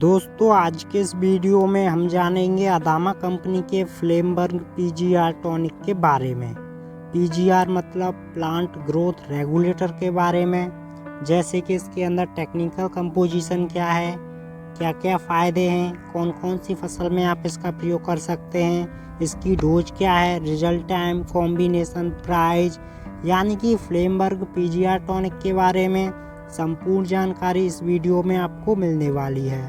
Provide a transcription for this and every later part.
दोस्तों आज के इस वीडियो में हम जानेंगे अदामा कंपनी के फ्लेमबर्ग पीजीआर टॉनिक के बारे में। पीजीआर मतलब प्लांट ग्रोथ रेगुलेटर के बारे में, जैसे कि इसके अंदर टेक्निकल कंपोजिशन क्या है, क्या क्या फ़ायदे हैं, कौन कौन सी फसल में आप इसका प्रयोग कर सकते हैं, इसकी डोज क्या है, रिजल्ट टाइम, कॉम्बिनेशन, प्राइस, यानी कि फ्लेमबर्ग पीजीआर टॉनिक के बारे में संपूर्ण जानकारी इस वीडियो में आपको मिलने वाली है।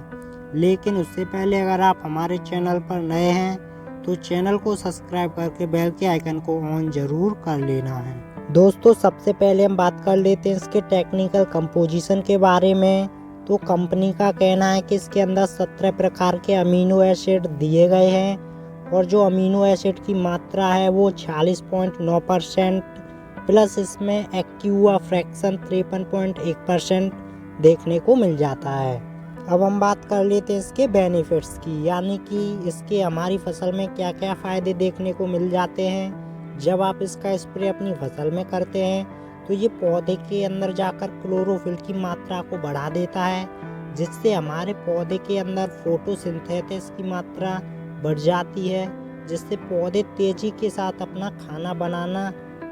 लेकिन उससे पहले अगर आप हमारे चैनल पर नए हैं तो चैनल को सब्सक्राइब करके बेल के आइकन को ऑन ज़रूर कर लेना है। दोस्तों सबसे पहले हम बात कर लेते हैं इसके टेक्निकल कंपोजिशन के बारे में। तो कंपनी का कहना है कि इसके अंदर 17 प्रकार के अमीनो एसिड दिए गए हैं और जो अमीनो एसिड की मात्रा है वो 46.9% प्लस इसमें एक्यूआ फ्रैक्शन 53.1% देखने को मिल जाता है। अब हम बात कर लेते हैं इसके बेनिफिट्स की, यानी कि इसके हमारी फसल में क्या क्या फ़ायदे देखने को मिल जाते हैं। जब आप इसका स्प्रे अपनी फसल में करते हैं तो ये पौधे के अंदर जाकर क्लोरोफिल की मात्रा को बढ़ा देता है, जिससे हमारे पौधे के अंदर फोटोसिंथेसिस की मात्रा बढ़ जाती है, जिससे पौधे तेज़ी के साथ अपना खाना बनाना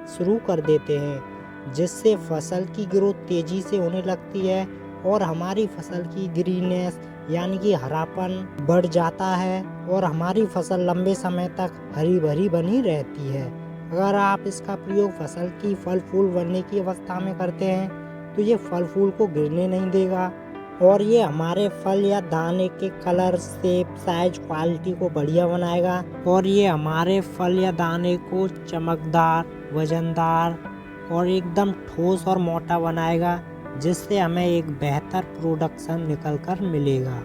शुरू कर देते हैं, जिससे फसल की ग्रोथ तेज़ी से होने लगती है और हमारी फसल की ग्रीननेस यानी कि हरापन बढ़ जाता है और हमारी फसल लंबे समय तक हरी भरी बनी रहती है। अगर आप इसका प्रयोग फसल की फल फूल बनने की अवस्था में करते हैं तो ये फल फूल को गिरने नहीं देगा और ये हमारे फल या दाने के कलर, शेप, साइज, क्वालिटी को बढ़िया बनाएगा और ये हमारे फल या दाने को चमकदार, वजनदार और एकदम ठोस और मोटा बनाएगा, जिससे हमें एक बेहतर प्रोडक्शन निकल कर मिलेगा।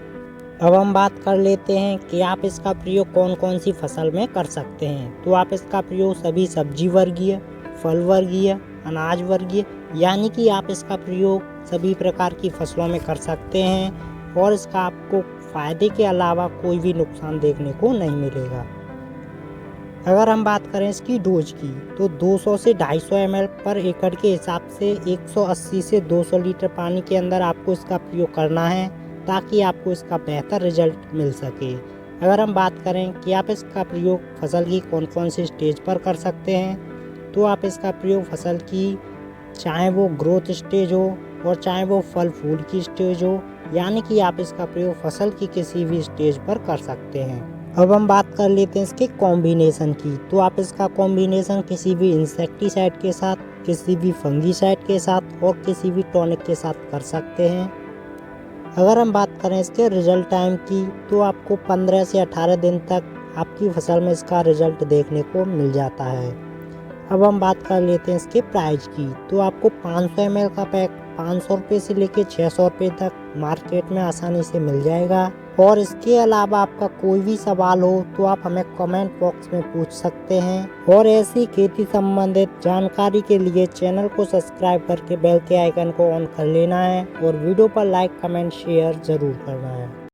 अब हम बात कर लेते हैं कि आप इसका प्रयोग कौन कौन सी फसल में कर सकते हैं। तो आप इसका प्रयोग सभी सब्जी वर्गीय, फल वर्गीय, अनाज वर्गीय, यानी कि आप इसका प्रयोग सभी प्रकार की फसलों में कर सकते हैं और इसका आपको फ़ायदे के अलावा कोई भी नुकसान देखने को नहीं मिलेगा। अगर हम बात करें इसकी डोज की तो 200 से 250 ml पर एकड़ के हिसाब से 180 से 200 लीटर पानी के अंदर आपको इसका प्रयोग करना है, ताकि आपको इसका बेहतर रिजल्ट मिल सके। अगर हम बात करें कि आप इसका प्रयोग फसल की कौन कौन सी स्टेज पर कर सकते हैं, तो आप इसका प्रयोग फसल की चाहे वो ग्रोथ स्टेज हो और चाहे वो फल फूल की स्टेज हो, यानी कि आप इसका प्रयोग फसल की किसी भी स्टेज पर कर सकते हैं। अब हम बात कर लेते हैं इसके कॉम्बिनेशन की। तो आप इसका कॉम्बिनेशन किसी भी इंसेक्टिसाइड के साथ, किसी भी फंगीसाइड के साथ और किसी भी टॉनिक के साथ कर सकते हैं। अगर हम बात करें इसके रिजल्ट टाइम की तो आपको 15 से 18 दिन तक आपकी फसल में इसका रिजल्ट देखने को मिल जाता है। अब हम बात कर लेते हैं इसके प्राइस की। तो आपको 500 ml का पैक 500 रुपये से लेकर 600 रुपये तक मार्केट में आसानी से मिल जाएगा। और इसके अलावा आपका कोई भी सवाल हो तो आप हमें कमेंट बॉक्स में पूछ सकते हैं और ऐसी खेती संबंधित जानकारी के लिए चैनल को सब्सक्राइब करके बेल के आइकन को ऑन कर लेना है और वीडियो पर लाइक, कमेंट, शेयर ज़रूर करना है।